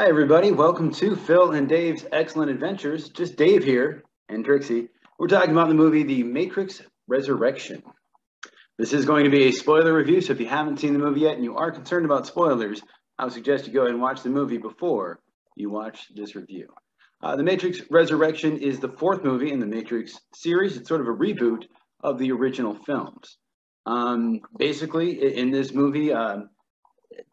Hi, everybody. Welcome to Phil and Dave's Excellent Adventures. Just Dave here and Trixie. We're talking about the movie The Matrix Resurrection. This is going to be a spoiler review, so if you haven't seen the movie yet and you are concerned about spoilers, I would suggest you go ahead and watch the movie before you watch this review. The Matrix Resurrection is the fourth movie in the Matrix series. It's sort of a reboot of the original films. Basically, in this movie,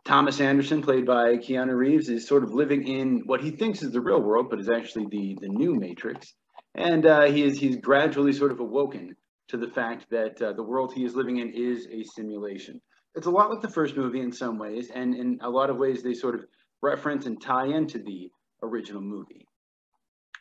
Thomas Anderson, played by Keanu Reeves, is sort of living in what he thinks is the real world, but is actually the new Matrix. And he's gradually sort of awoken to the fact that the world he is living in is a simulation. It's a lot like the first movie in some ways, and in a lot of ways they sort of reference and tie into the original movie.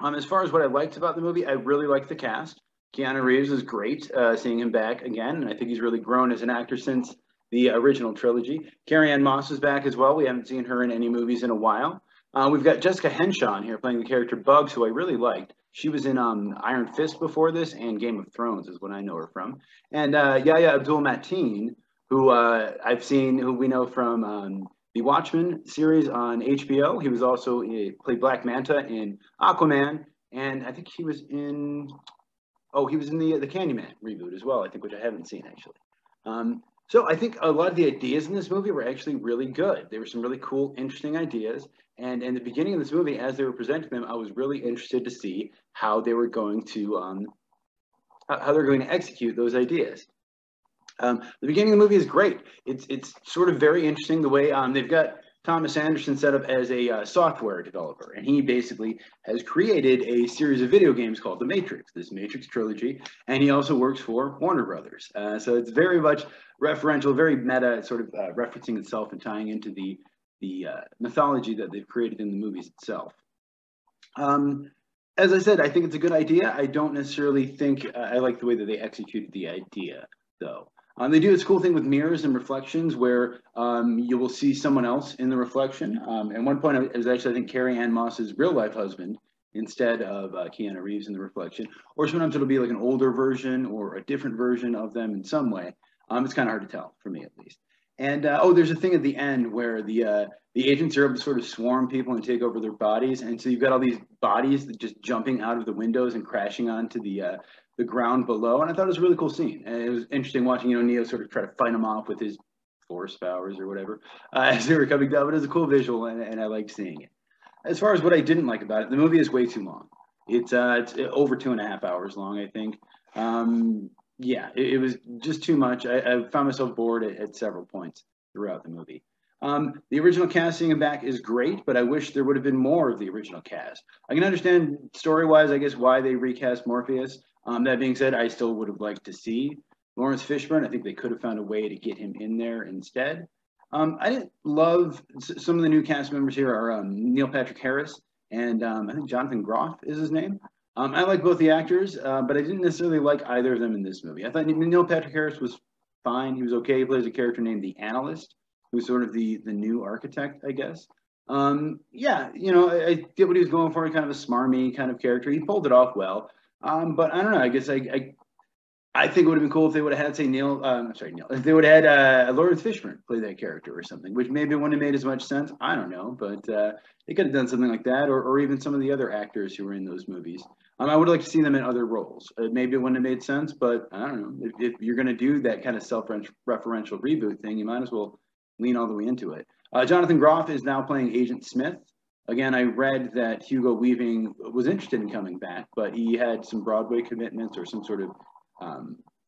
As far as what I liked about the movie, I really liked the cast. Keanu Reeves is great, seeing him back again, and I think he's really grown as an actor since the original trilogy. Carrie-Anne Moss is back as well. We haven't seen her in any movies in a while. We've got Jessica Henshawn here playing the character Bugs, who I really liked. She was in Iron Fist before this, and Game of Thrones is what I know her from. And Yahya Abdul-Mateen, who I've seen, who we know from the Watchmen series on HBO. He was also played Black Manta in Aquaman, and I think he was in the Candyman reboot as well, I think, which I haven't seen actually. So I think a lot of the ideas in this movie were actually really good. There were some really cool, interesting ideas. And in the beginning of this movie, as they were presenting them, I was really interested to see how they were going to execute those ideas. The beginning of the movie is great. It's sort of very interesting the way they've got Thomas Anderson set up as a software developer, and he basically has created a series of video games called The Matrix, this Matrix trilogy, and he also works for Warner Brothers. So it's very much referential, very meta, sort of referencing itself and tying into the mythology that they've created in the movies itself. As I said, I think it's a good idea. I don't necessarily think I like the way that they executed the idea, though. They do this cool thing with mirrors and reflections where you will see someone else in the reflection. At one point, it was actually, I think, Carrie-Anne Moss's real-life husband instead of Keanu Reeves in the reflection. Or sometimes it'll be like an older version or a different version of them in some way. It's kind of hard to tell, for me at least. And, there's a thing at the end where the agents are able to sort of swarm people and take over their bodies. And so you've got all these bodies that just jumping out of the windows and crashing onto the ground below, and I thought it was a really cool scene. And it was interesting watching, Neo sort of try to fight him off with his force powers or whatever as they were coming down. But it was a cool visual, and I liked seeing it. As far as what I didn't like about it, the movie is way too long. It's over 2.5 hours long, I think. Yeah, it was just too much. I found myself bored at several points throughout the movie. The original casting and back is great, but I wish there would have been more of the original cast. I can understand story-wise, I guess, why they recast Morpheus. That being said, I still would have liked to see Lawrence Fishburne. I think they could have found a way to get him in there instead. I didn't love some of the new cast members here are Neil Patrick Harris and I think Jonathan Groff is his name. I like both the actors, but I didn't necessarily like either of them in this movie. I thought Neil Patrick Harris was fine. He was okay. He plays a character named the Analyst, who's sort of the new architect, I guess. Yeah, I get what he was going for, kind of a smarmy kind of character. He pulled it off well. But I don't know. I guess I think it would have been cool if they would have had, say, if they would have had Lawrence Fishburne play that character or something, which maybe wouldn't have made as much sense. I don't know, but they could have done something like that, or even some of the other actors who were in those movies. I would like to see them in other roles. Maybe it wouldn't have made sense, but I don't know. If you're going to do that kind of self-referential reboot thing, you might as well lean all the way into it. Jonathan Groff is now playing Agent Smith. Again, I read that Hugo Weaving was interested in coming back, but he had some Broadway commitments or some sort of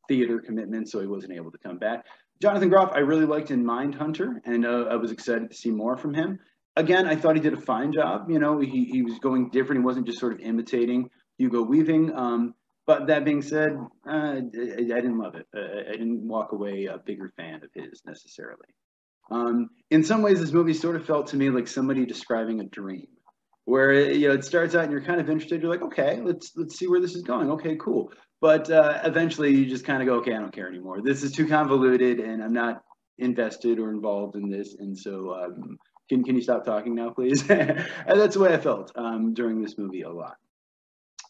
theater commitments, so he wasn't able to come back. Jonathan Groff, I really liked in Mindhunter, and I was excited to see more from him. Again, I thought he did a fine job. He was going different. He wasn't just sort of imitating Hugo Weaving. But that being said, I didn't love it. I didn't walk away a bigger fan of his necessarily. In some ways, this movie sort of felt to me like somebody describing a dream, where it starts out and you're kind of interested. You're like, okay, let's see where this is going. Okay, cool. But eventually, you just kind of go, okay, I don't care anymore. This is too convoluted, and I'm not invested or involved in this. And so, can you stop talking now, please? And that's the way I felt during this movie a lot.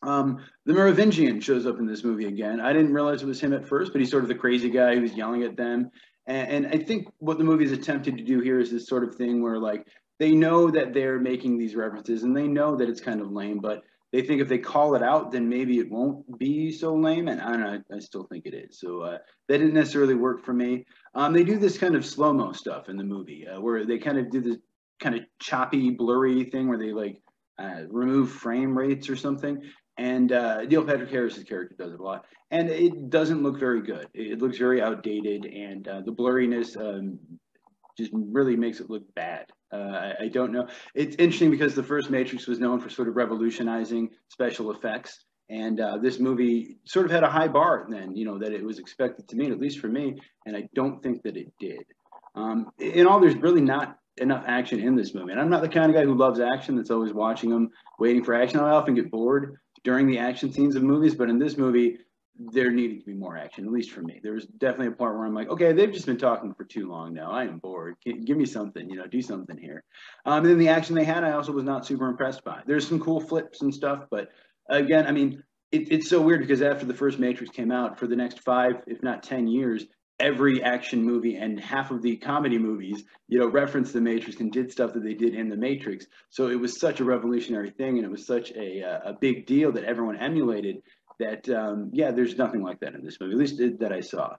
The Merovingian shows up in this movie again. I didn't realize it was him at first, but he's sort of the crazy guy who's yelling at them. And I think what the movie is attempting to do here is this sort of thing where, like, they know that they're making these references and they know that it's kind of lame, but they think if they call it out, then maybe it won't be so lame. And I don't know, I still think it is. So that didn't necessarily work for me. They do this kind of slow-mo stuff in the movie where they kind of do this kind of choppy, blurry thing where they like remove frame rates or something. And Neil Patrick Harris's character does it a lot. And it doesn't look very good. It looks very outdated, and the blurriness just really makes it look bad. I don't know. It's interesting because the first Matrix was known for sort of revolutionizing special effects. And this movie sort of had a high bar then, you know, that it was expected to meet, at least for me. And I don't think that it did. In all, there's really not enough action in this movie. And I'm not the kind of guy who loves action, that's always watching them, waiting for action. I often get bored during the action scenes of movies, but in this movie, there needed to be more action, at least for me. There was definitely a part where I'm like, okay, they've just been talking for too long now. I am bored. Give me something, you know, do something here. And then the action they had, I also was not super impressed by. There's some cool flips and stuff, but again, I mean, it's so weird because after the first Matrix came out, for the next 5, if not 10 years, every action movie and half of the comedy movies, you know, referenced the Matrix and did stuff that they did in the Matrix. So it was such a revolutionary thing, and it was such a big deal that everyone emulated that, yeah, there's nothing like that in this movie, at least that I saw.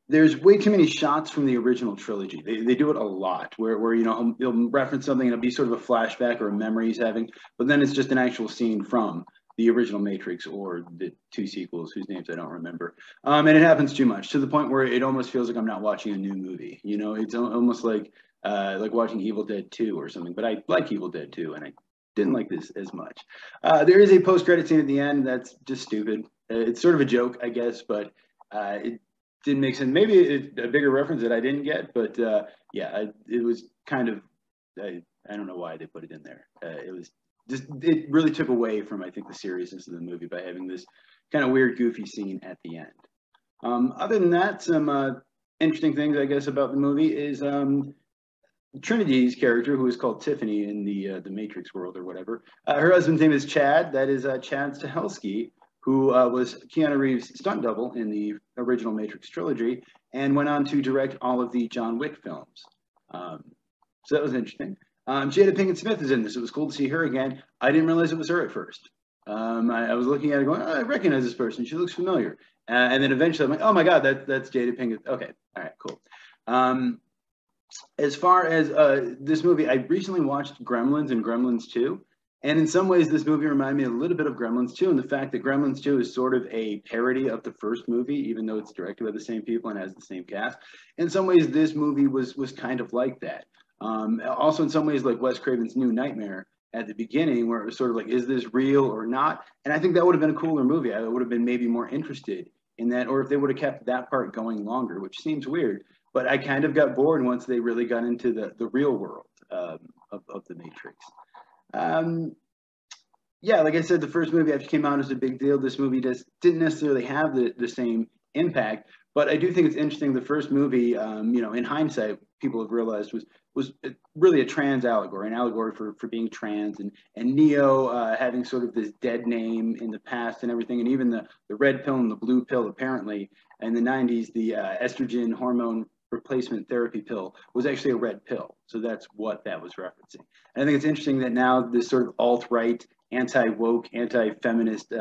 There's way too many shots from the original trilogy. They do it a lot, where you know, they'll reference something and it'll be sort of a flashback or a memory he's having, but then it's just an actual scene from the original Matrix or the 2 sequels whose names I don't remember. And it happens too much, to the point where it almost feels like I'm not watching a new movie. You know, it's almost like watching Evil Dead 2 or something, but I like Evil Dead 2, and I didn't like this as much. There is a post-credit scene at the end that's just stupid. It's sort of a joke, I guess, but it didn't make sense. Maybe it's a bigger reference that I didn't get, but yeah, it was kind of, I don't know why they put it in there. It really took away from, I think, the seriousness of the movie by having this kind of weird, goofy scene at the end. Other than that, some interesting things, I guess, about the movie is Trinity's character, who is called Tiffany in the Matrix world or whatever. Her husband's name is Chad. That is Chad Stahelski, who was Keanu Reeves' stunt double in the original Matrix trilogy and went on to direct all of the John Wick films. So that was interesting. Jada Pinkett Smith is in this. It was cool to see her again. I didn't realize it was her at first. I was looking at her going, oh, I recognize this person. She looks familiar. And then eventually I'm like, oh my God, that's Jada Pinkett. Okay, all right, cool. As far as this movie, I recently watched Gremlins and Gremlins 2. And in some ways, this movie reminded me a little bit of Gremlins 2, and the fact that Gremlins 2 is sort of a parody of the first movie, even though it's directed by the same people and has the same cast. In some ways, this movie was kind of like that. Also, in some ways, like Wes Craven's New Nightmare at the beginning, where it was sort of like, is this real or not? And I think that would have been a cooler movie. I would have been maybe more interested in that, or if they would have kept that part going longer, which seems weird. But I kind of got bored once they really got into the real world of the Matrix. Yeah, like I said, the first movie actually came out as a big deal. This movie didn't necessarily have the same impact, but I do think it's interesting. The first movie, you know, in hindsight, people have realized was really a trans allegory, an allegory for being trans, and Neo having sort of this dead name in the past and everything, and even the red pill and the blue pill, apparently, in the 90s, the estrogen hormone replacement therapy pill was actually a red pill. So that's what that was referencing. And I think it's interesting that now this sort of alt-right, anti-woke, anti-feminist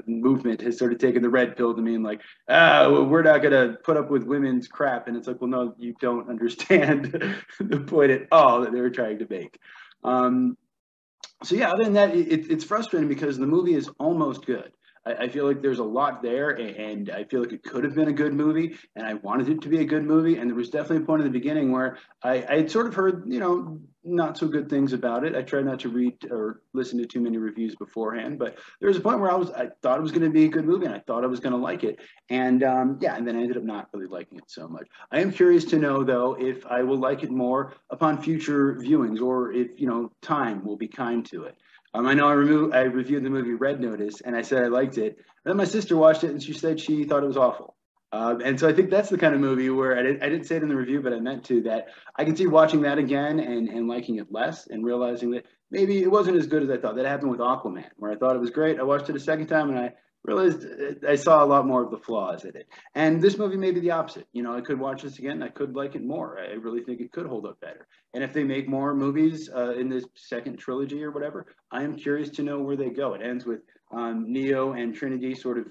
movement has sort of taken the red pill to mean like, we're not going to put up with women's crap. And it's like, well, no, you don't understand the point at all that they were trying to make. So yeah, other than that, it's frustrating because the movie is almost good. I feel like there's a lot there, and I feel like it could have been a good movie, and I wanted it to be a good movie. And there was definitely a point in the beginning where I had sort of heard, you know, not so good things about it. I tried not to read or listen to too many reviews beforehand, but there was a point where I thought it was going to be a good movie, and I thought I was going to like it. And yeah, and then I ended up not really liking it so much. I am curious to know, though, if I will like it more upon future viewings, or if, you know, time will be kind to it. I know I reviewed the movie Red Notice, and I said I liked it. And then my sister watched it, and she said she thought it was awful. And so I think that's the kind of movie where I didn't say it in the review, but I meant to, that I can see watching that again and liking it less, and realizing that maybe it wasn't as good as I thought. That happened with Aquaman, where I thought it was great. I watched it a second time, and I realized I saw a lot more of the flaws in it. And this movie may be the opposite. You know, I could watch this again. I could like it more. I really think it could hold up better. And if they make more movies in this second trilogy or whatever, I am curious to know where they go. It ends with Neo and Trinity sort of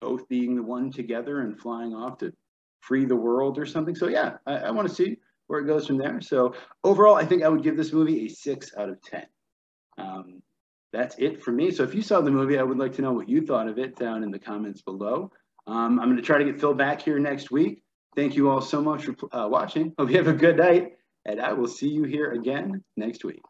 both being the one together and flying off to free the world or something. So yeah, I want to see where it goes from there. So overall, I think I would give this movie a 6 out of 10. That's it for me. So if you saw the movie, I would like to know what you thought of it down in the comments below. I'm going to try to get Phil back here next week. Thank you all so much for watching. Hope you have a good night, and I will see you here again next week.